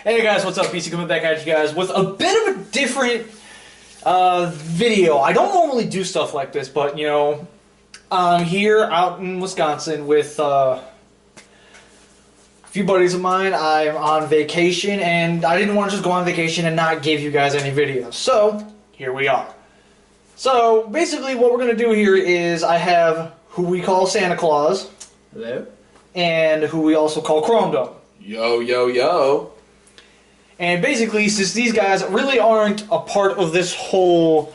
Hey guys, what's up? BC coming back at you guys with a bit of a different video. I don't normally do stuff like this, but you know, I'm here out in Wisconsin with a few buddies of mine. I'm on vacation and I didn't want to just go on vacation and not give you guys any videos. So, here we are. So, basically what we're going to do here is I have who we call Santa Claus. Hello. And who we also call Chrome Dome. Yo, yo, yo. And basically, since these guys really aren't a part of this whole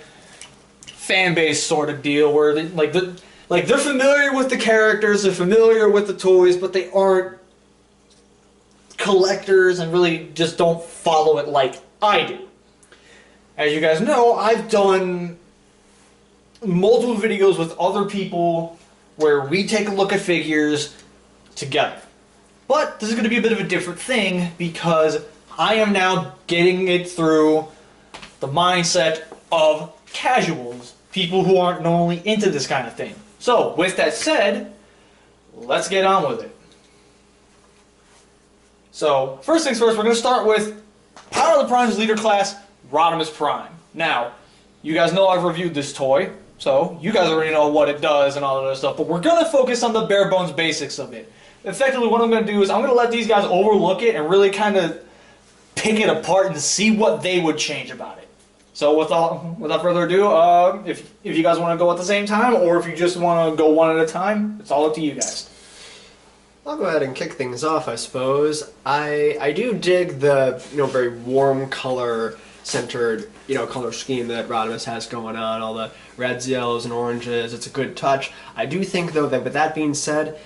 fan base sort of deal, where they, they're familiar with the characters, they're familiar with the toys, but they aren't collectors and really just don't follow it like I do. As you guys know, I've done multiple videos with other people where we take a look at figures together. But this is going to be a bit of a different thing because I am now getting it through the mindset of casuals, people who aren't normally into this kind of thing. So, with that said, let's get on with it. So, first things first, we're going to start with Power of the Prime's leader class, Rodimus Prime. Now, you guys know I've reviewed this toy, so you guys already know what it does and all that other stuff, but we're going to focus on the bare bones basics of it. Effectively, what I'm going to do is I'm going to let these guys overlook it and really kind of pick it apart and see what they would change about it. So without further ado, if you guys want to go at the same time, or if you just want to go one at a time, it's all up to you guys. I'll go ahead and kick things off, I suppose. I do dig the very warm color centered color scheme that Rodimus has going on, all the reds, yellows, and oranges. It's a good touch. I do think though that with that being said,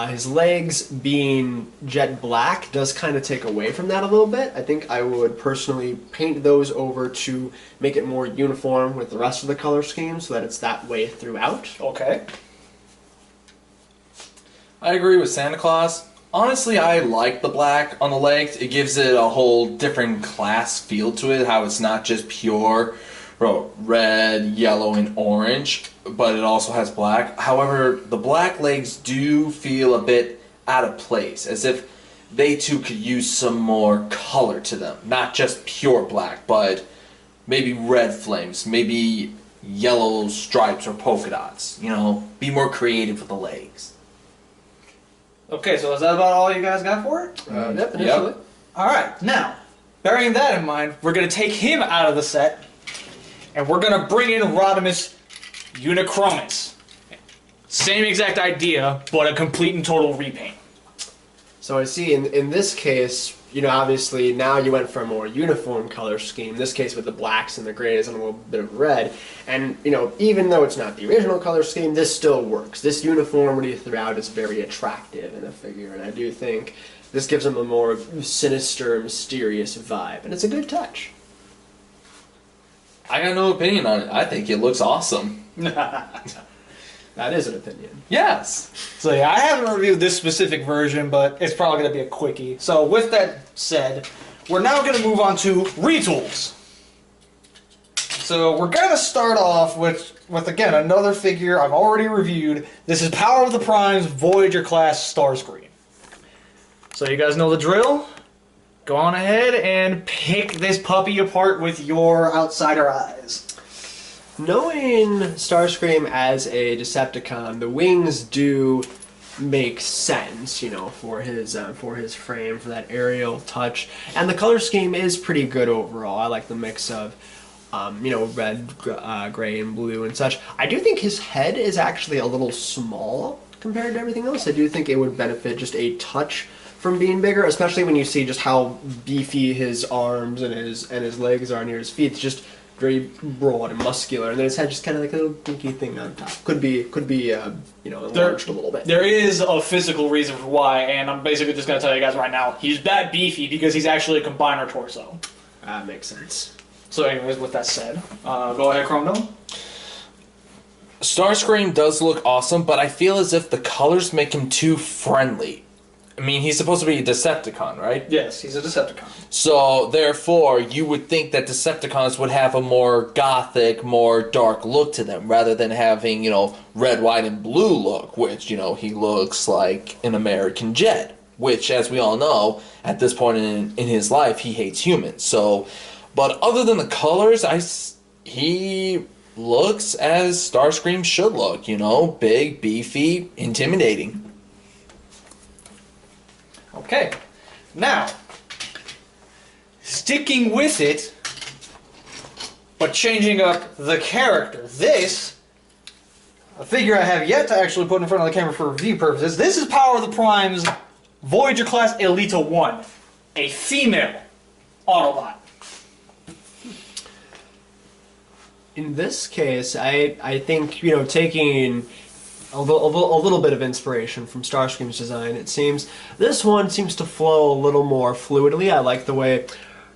his legs being jet black does kind of take away from that a little bit. I think I would personally paint those over to make it more uniform with the rest of the color scheme so that it's that way throughout. Okay. I agree with Santa Claus. Honestly, I like the black on the legs. It gives it a whole different class feel to it, how it's not just pure red, yellow, and orange, but it also has black. However, the black legs do feel a bit out of place, as if they too could use some more color to them. Not just pure black, but maybe red flames, maybe yellow stripes or polka dots. Be more creative with the legs. Okay, so is that about all you guys got for it? Yep, initially. Yep. Alright, now, bearing that in mind, we're going to take him out of the set, and we're going to bring in Rodimus Unicromis. Same exact idea, but a complete and total repaint. So I see in this case, obviously now you went for a more uniform color scheme, in this case with the blacks and the grays and a little bit of red. And, even though it's not the original color scheme, this still works. This uniformity throughout is very attractive in a figure, and I do think this gives him a more sinister, mysterious vibe, and it's a good touch. I got no opinion on it. I think it looks awesome. That is an opinion. Yes. So yeah, I haven't reviewed this specific version, but it's probably going to be a quickie. So with that said, we're now going to move on to retools. So we're going to start off with again, another figure I've already reviewed. This is Power of the Prime's Voyager class Starscream. So you guys know the drill? Go on ahead and pick this puppy apart with your outsider eyes. Knowing Starscream as a Decepticon, the wings do make sense, for his frame, for that aerial touch, and the color scheme is pretty good overall. I like the mix of, red, gray, and blue and such. I do think his head is actually a little small compared to everything else. I do think it would benefit just a touch from being bigger, especially when you see just how beefy his arms and his legs are near his feet. It's just very broad and muscular, and then his head just kind of like a little dinky thing on top. Could be enlarged a little bit. There is a physical reason for why, and I'm basically just going to tell you guys right now, he's that beefy because he's actually a combiner torso. That makes sense. So anyways, with that said, go ahead, Chrome Dome. Starscream does look awesome, but I feel as if the colors make him too friendly. I mean, he's supposed to be a Decepticon, right? Yes, he's a Decepticon. So, therefore, you would think that Decepticons would have a more gothic, more dark look to them, rather than having, red, white, and blue look, which, he looks like an American jet. which, as we all know, at this point in his life, he hates humans. So, but other than the colors, he looks as Starscream should look, you know, big, beefy, intimidating. Okay, now, sticking with it, but changing up the character. This, a figure I have yet to actually put in front of the camera for review purposes. This is Power of the Prime's Voyager class Elita 1, a female Autobot. In this case, I think, you know, taking a little bit of inspiration from Starscream's design, it seems this one seems to flow a little more fluidly. I like the way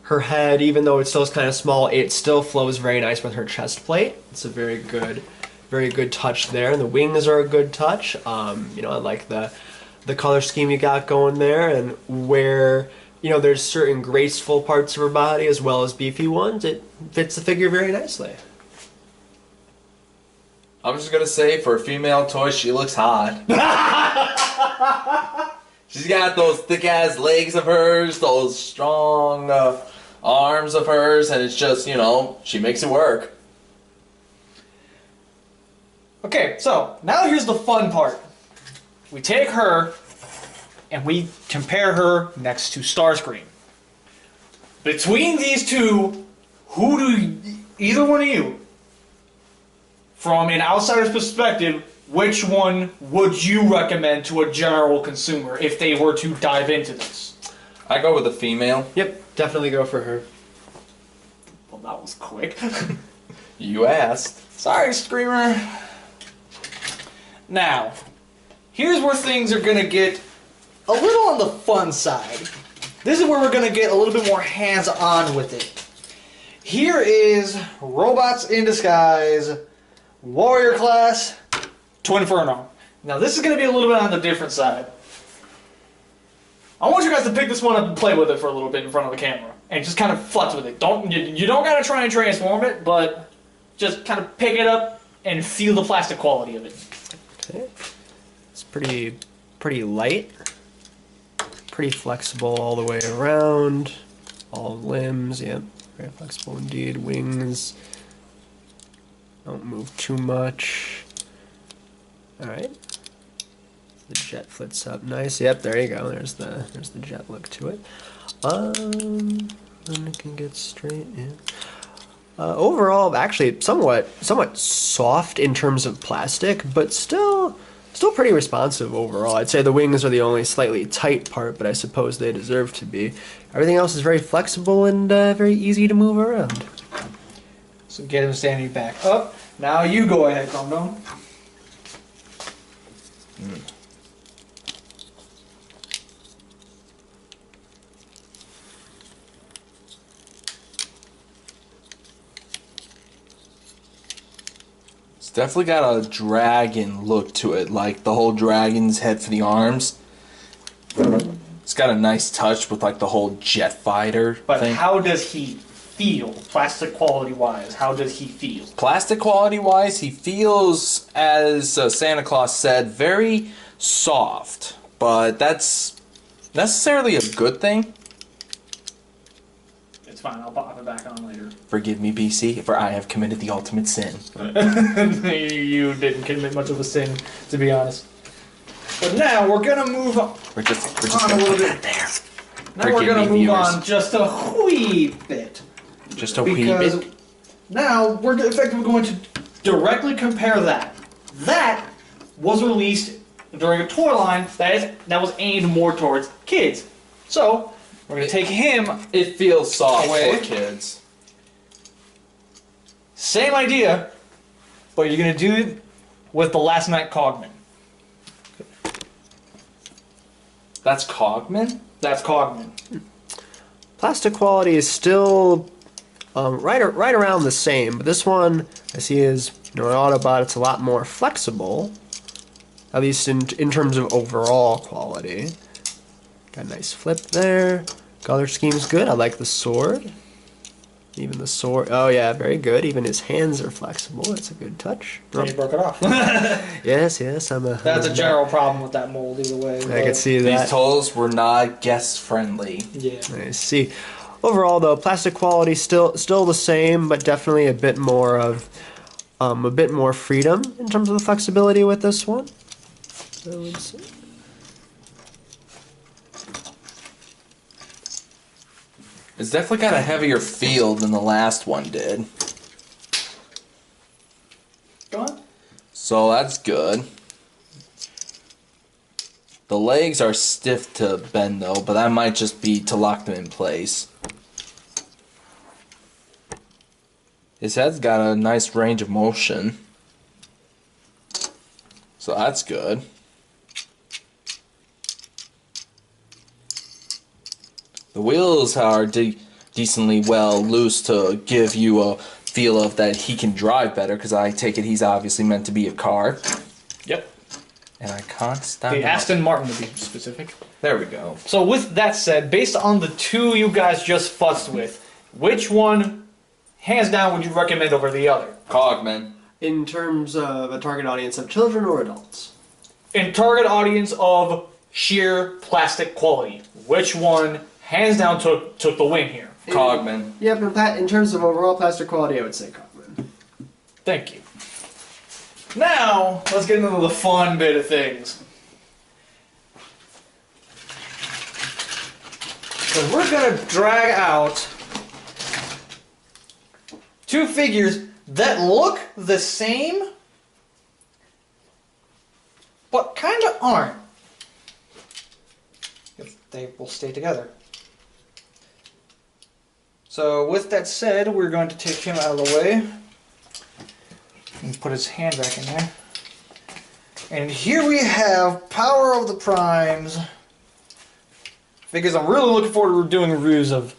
her head, even though it still is kind of small, it still flows very nice with her chest plate. It's a very good touch there. And the wings are a good touch. You know, I like the color scheme you got going there, and where, you know, there's certain graceful parts of her body as well as beefy ones. It fits the figure very nicely. I'm just gonna say, for a female toy, she looks hot. She's got those thick-ass legs of hers, those strong arms of hers, and it's just, you know, she makes it work. Okay, so now here's the fun part. We take her and we compare her next to Starscream. Between these two, either one of you, from an outsider's perspective, which one would you recommend to a general consumer if they were to dive into this? I go with the female. Yep, definitely go for her. Well, that was quick. You asked. Sorry, Screamer. Now, here's where things are going to get a little on the fun side. This is where we're going to get a little bit more hands-on with it. Here is Robots in Disguise, Warrior Class, Twinferno. Now, this is going to be a little bit on the different side. I want you guys to pick this one up and play with it for a little bit in front of the camera. And just kind of futz with it. You don't got to try and transform it, but just kind of pick it up and feel the plastic quality of it. Okay. It's pretty light. Pretty flexible all the way around. All limbs, yep. Very flexible indeed. Wings. Don't move too much. Alright. The jet flits up nice. Yep, there you go. There's the jet look to it. Then it can get straight in. Overall, actually, somewhat soft in terms of plastic, but still pretty responsive overall. I'd say the wings are the only slightly tight part, but I suppose they deserve to be. Everything else is very flexible and very easy to move around. So get him standing back up. Now you go ahead, Chromedome. It's definitely got a dragon look to it, like the whole dragon's head for the arms. It's got a nice touch with like the whole jet fighter But thing. how does he feel, plastic quality wise? How does he feel? Plastic quality wise, he feels, as Santa Claus said, very soft. But that's necessarily a good thing. It's fine, I'll pop it back on later. Forgive me, BC, for I have committed the ultimate sin. You didn't commit much of a sin, to be honest. But now we're gonna move on. We're just On a gonna little put bit. that there. Now we're Forgive gonna me, move viewers. on just a wee bit. Just a wee Because bit. now we're effectively going to directly compare that. That was released during a toy line that was aimed more towards kids. So we're gonna take him. It feels soft Away. for kids. Same idea, but you're gonna do it with the Last Night Cogman. That's Cogman? That's Cogman. Plastic quality is still right around the same, but this one, as he is, you know, an Autobot, it's a lot more flexible, at least in terms of overall quality. Got a nice flip there. Color scheme's good. I like the sword. Even the sword. Oh yeah, very good. Even his hands are flexible. That's a good touch. And he broke it off. Yes, yes. I'm a. That's a general problem with that mold either way. I can see that. These tools were not guest friendly. Yeah. I see. Overall, though, plastic quality still the same, but definitely a bit more freedom in terms of the flexibility with this one. I would say. It's definitely got a heavier feel than the last one did. Go on. So that's good. The legs are stiff to bend though, but that might just be to lock them in place. His head's got a nice range of motion. So that's good. The wheels are decently well loose to give you a feel of that he can drive better, because I take it he's obviously meant to be a car. Yep. And I can't stop. The Aston Martin to be specific. There we go. So with that said, based on the two you guys just fussed with, which one, hands down, would you recommend over the other? Cogman. In terms of a target audience of children or adults? In target audience of sheer plastic quality, which one, hands down, took the win here? Cogman. Yep, in terms of overall plastic quality, I would say Cogman. Thank you. Now, let's get into the fun bit of things. So we're going to drag out two figures that look the same, but kind of aren't. If they will stay together. So with that said, we're going to take him out of the way. And put his hand back in there. And here we have Power of the Primes. Because I'm really looking forward to doing reviews of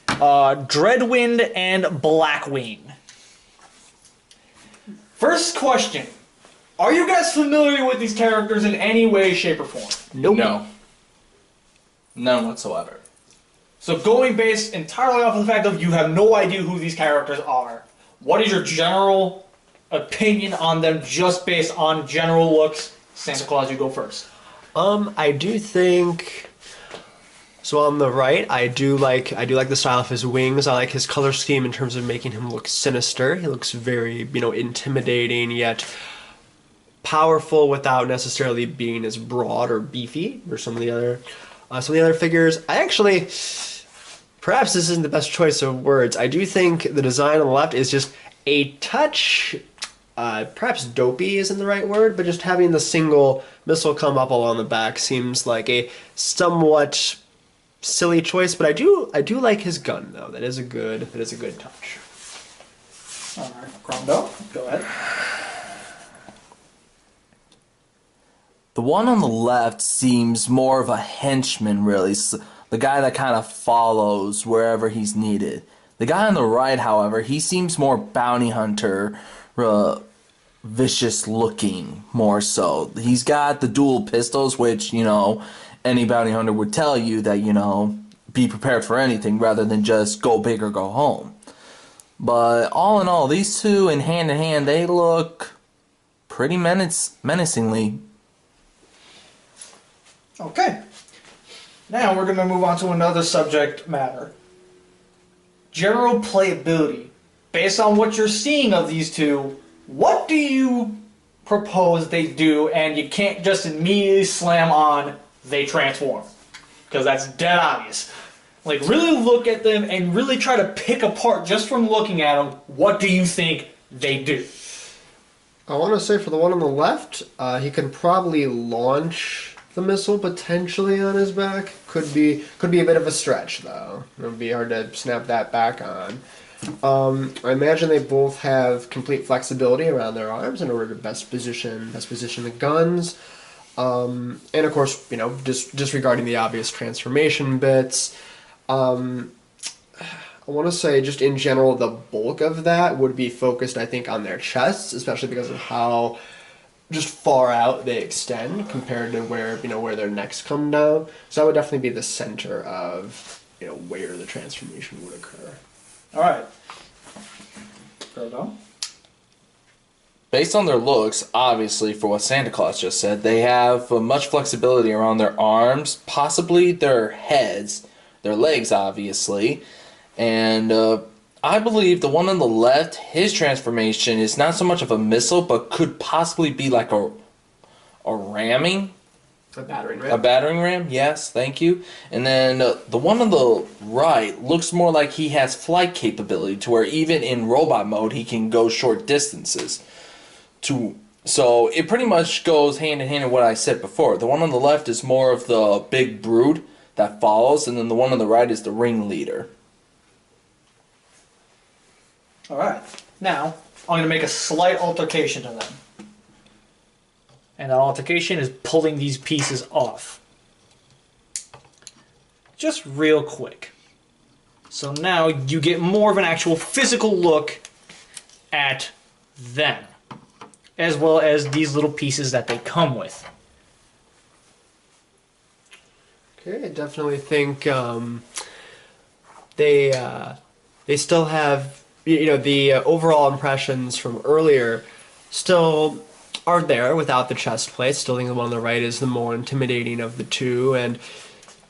Dreadwind and Blackwing. First question. Are you guys familiar with these characters in any way, shape, or form? Nope. No. None whatsoever. So going based entirely off of the fact of you have no idea who these characters are, what is your general opinion on them just based on general looks? Santa Claus, you go first. I do think. So on the right, I do like the style of his wings. I like his color scheme in terms of making him look sinister. He looks very, intimidating yet powerful without necessarily being as broad or beefy or some of the other figures. I actually, perhaps this isn't the best choice of words. I do think the design on the left is just a touch. Perhaps dopey isn't the right word, but just having the single missile come up along the back seems like a somewhat silly choice. But I do like his gun though. That is a good touch. All right, Crondo, go ahead. The one on the left seems more of a henchman, really. The guy that kind of follows wherever he's needed. The guy on the right, however, he seems more bounty hunter, vicious looking, more so. He's got the dual pistols, which, any bounty hunter would tell you that, be prepared for anything rather than just go big or go home. But all in all, these two in hand, they look pretty menacingly. Okay. Now we're going to move on to another subject matter. General playability. Based on what you're seeing of these two, what do you propose they do? And you can't just immediately slam on they transform, because that's dead obvious. Like, really look at them and really try to pick apart, just from looking at them, what do you think they do? I want to say for the one on the left, he can probably launch the missile potentially on his back. Could be a bit of a stretch though. It would be hard to snap that back on. I imagine they both have complete flexibility around their arms in order to best position the guns. And of course, disregarding the obvious transformation bits. I want to say just in general, the bulk of that would be focused, I think, on their chests, especially because of how just far out they extend compared to where their necks come down. So that would definitely be the center of where the transformation would occur. All right. Go. Based on their looks, obviously, for what Santa Claus just said, they have much flexibility around their arms, possibly their heads, their legs, obviously. And I believe the one on the left, his transformation is not so much of a missile, but could possibly be like a ramming. A battering ram. A battering ram, yes, thank you. And then the one on the right looks more like he has flight capability, to where even in robot mode he can go short distances. So it pretty much goes hand in hand with what I said before. The one on the left is more of the big brood that follows, and then the one on the right is the ringleader. All right. Now, I'm going to make a slight altercation to them. And that altercation is pulling these pieces off. Just real quick. So now you get more of an actual physical look at them, as well as these little pieces that they come with. Okay, I definitely think they still have, you know, the overall impressions from earlier still are there without the chest plate. Still think the one on the right is the more intimidating of the two, and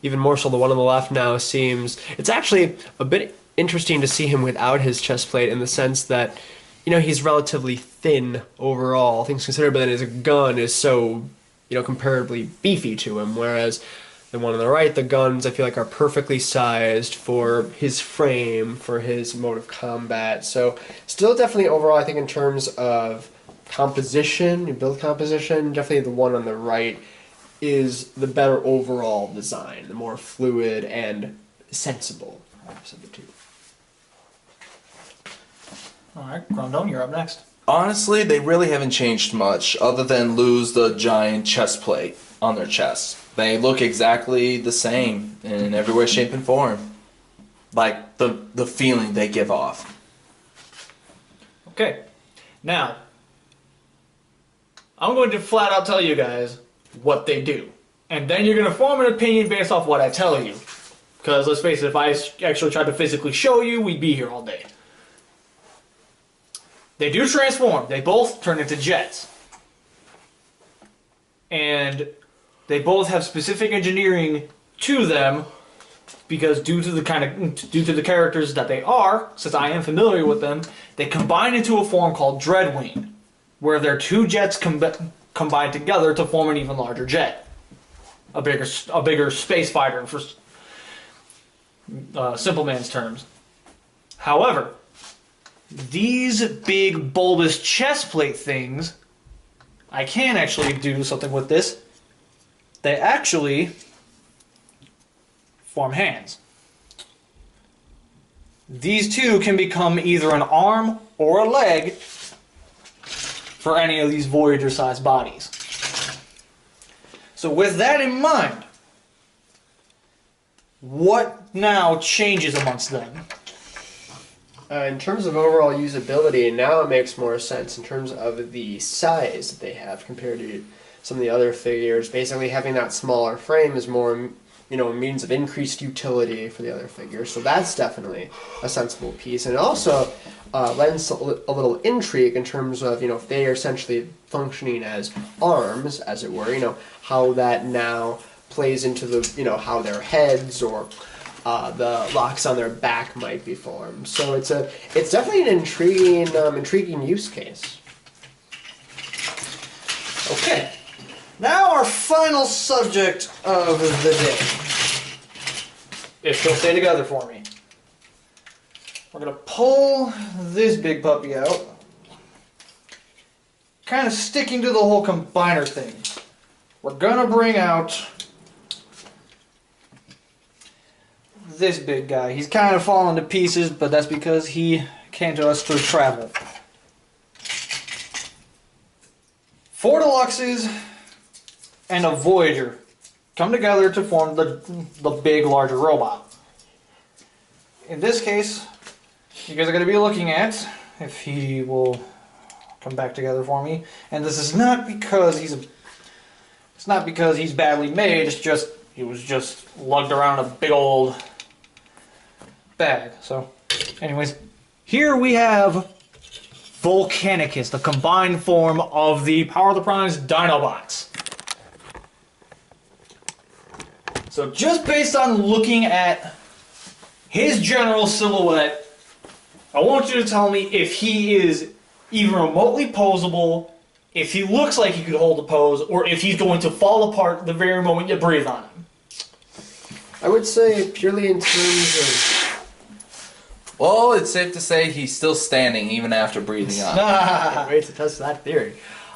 even more so the one on the left now seems... It's actually a bit interesting to see him without his chest plate, in the sense that, you know, he's relatively thin overall, things considered, but then his gun is so, you know, comparably beefy to him, whereas the one on the right, the guns, I feel like, are perfectly sized for his frame, for his mode of combat. So still definitely overall, I think in terms of composition, build composition, definitely the one on the right is the better overall design, the more fluid and sensible of the two. Alright, Grondon, you're up next. Honestly, they really haven't changed much, other than lose the giant chest plate on their chest. They look exactly the same in every way, shape, and form. Like, the feeling they give off. Okay, now, I'm going to flat out tell you guys what they do. And then you're going to form an opinion based off what I tell you. Because, let's face it, if I actually tried to physically show you, we'd be here all day. They do transform. They both turn into jets. And they both have specific engineering to them, because due to the characters that they are, since I am familiar with them, they combine into a form called Dreadwing, where their two jets combine together to form an even larger jet, a bigger space fighter, for simple man's terms. However, these big bulbous chest plate things, I can actually do something with this. They actually form hands. These two can become either an arm or a leg for any of these Voyager-sized bodies. So with that in mind, what now changes amongst them? In terms of overall usability, now it makes more sense in terms of the size that they have compared to some of the other figures. Basically, having that smaller frame is more, you know, a means of increased utility for the other figures. So that's definitely a sensible piece. And it also lends a little intrigue in terms of, you know, if they are essentially functioning as arms, as it were, you know, how that now plays into the, you know, how their heads or the locks on their back might be formed. So it's definitely an intriguing use case. Okay, now our final subject of the day. If you'll stay together for me. We're going to pull this big puppy out. Kind of sticking to the whole combiner thing. We're going to bring out this big guy. He's kind of falling to pieces, but that's because he came to us through travel. 4 Deluxes and a Voyager come together to form the big, larger robot. In this case, you guys are going to be looking at, if he will come back together for me, and this is not because he's badly made, it's just he was just lugged around a big old bag. So Anyways, here we have Volcanicus, the combined form of the Power of the Primes Dinobots. So just based on looking at his general silhouette, I want you to tell me if he is even remotely posable, if he looks like he could hold a pose, or if he's going to fall apart the very moment you breathe on him. I would say purely in terms of... Well, it's safe to say he's still standing even after breathing on. Can't wait to test that theory.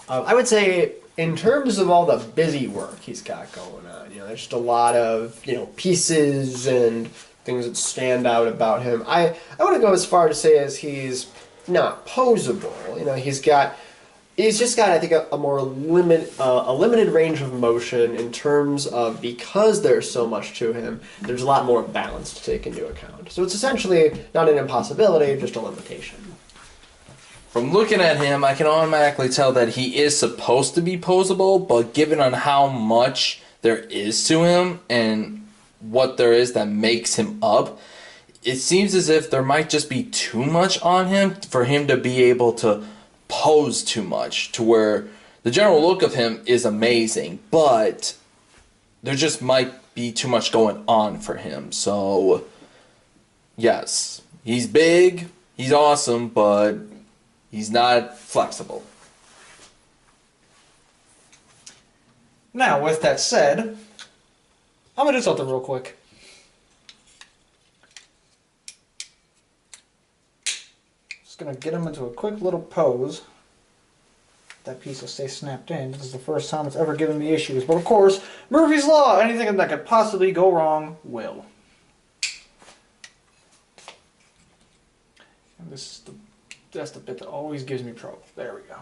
I would say in terms of all the busy work he's got going on, there's just a lot of, pieces and things that stand out about him. I wouldn't go as far to say as he's not posable. He's just got, I think, a more limited range of motion in terms of, because there's so much to him, there's a lot more balance to take into account. So it's essentially not an impossibility, just a limitation. From looking at him, I can automatically tell that he is supposed to be posable, but given on how much there is to him and what there is that makes him up, it seems as if there might just be too much on him for him to be able to pose too much, to where the general look of him is amazing, but there just might be too much going on for him. So yes, he's big, he's awesome, but he's not flexible. Now, with that said, I'm going to do something real quick. Just going to get him into a quick little pose. That piece will stay snapped in. This is the first time it's ever given me issues. But of course, Murphy's Law, anything that could possibly go wrong will. And that's the bit that always gives me trouble. There we go.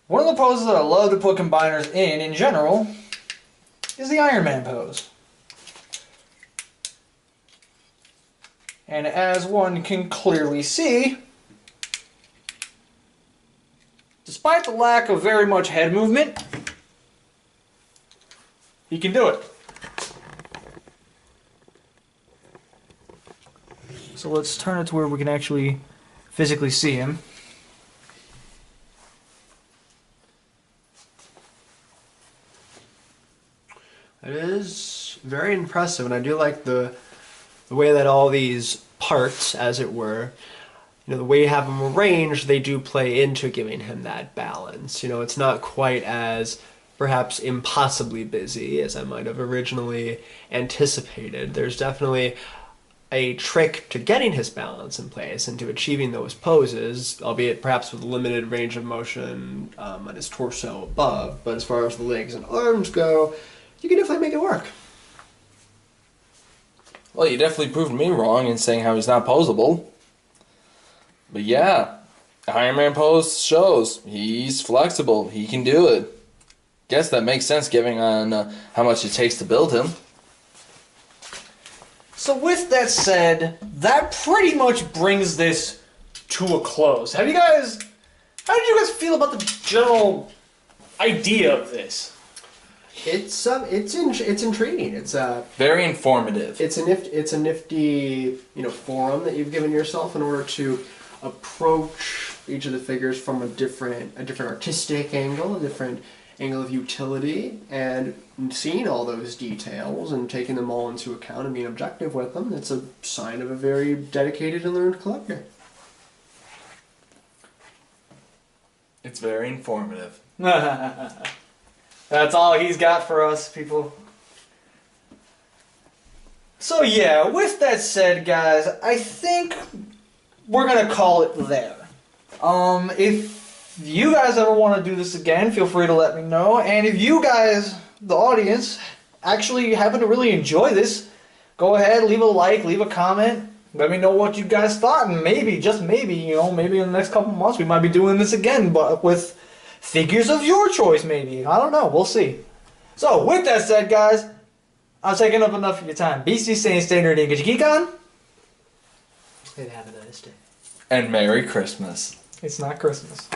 One of the poses that I love to put combiners in general, is the Iron Man pose. And as one can clearly see, despite the lack of very much head movement, he can do it. So let's turn it to where we can actually physically see him. It is very impressive, and I do like the way that all these parts, as it were, the way you have them arranged, they do play into giving him that balance. It's not quite as perhaps impossibly busy as I might have originally anticipated. There's definitely a trick to getting his balance in place and to achieving those poses, albeit perhaps with limited range of motion on his torso above. But as far as the legs and arms go, you can definitely make it work. Well, you definitely proved me wrong in saying how he's not posable. But yeah, Iron Man pose shows he's flexible. He can do it. Guess that makes sense given on how much it takes to build him. So with that said, that pretty much brings this to a close. How did you guys feel about the general idea of this? It's intriguing. It's very informative. It's a nifty forum that you've given yourself in order to approach each of the figures from a different artistic angle, a different angle of utility, and seeing all those details and taking them all into account and being objective with them. It's a sign of a very dedicated and learned collector. It's very informative. That's all he's got for us, people. So yeah, with that said, guys, I think we're gonna call it there. If you guys ever want to do this again, feel free to let me know. And if you guys, the audience, actually happen to really enjoy this, go ahead, leave a like, leave a comment. Let me know what you guys thought, and maybe, just maybe, maybe in the next couple months we might be doing this again, but with figures of your choice, maybe. I don't know. We'll see. So, with that said, guys, I'm taking up enough of your time. BC saying stay nerdy and get your geek on. And have a nice day. And Merry Christmas. It's not Christmas.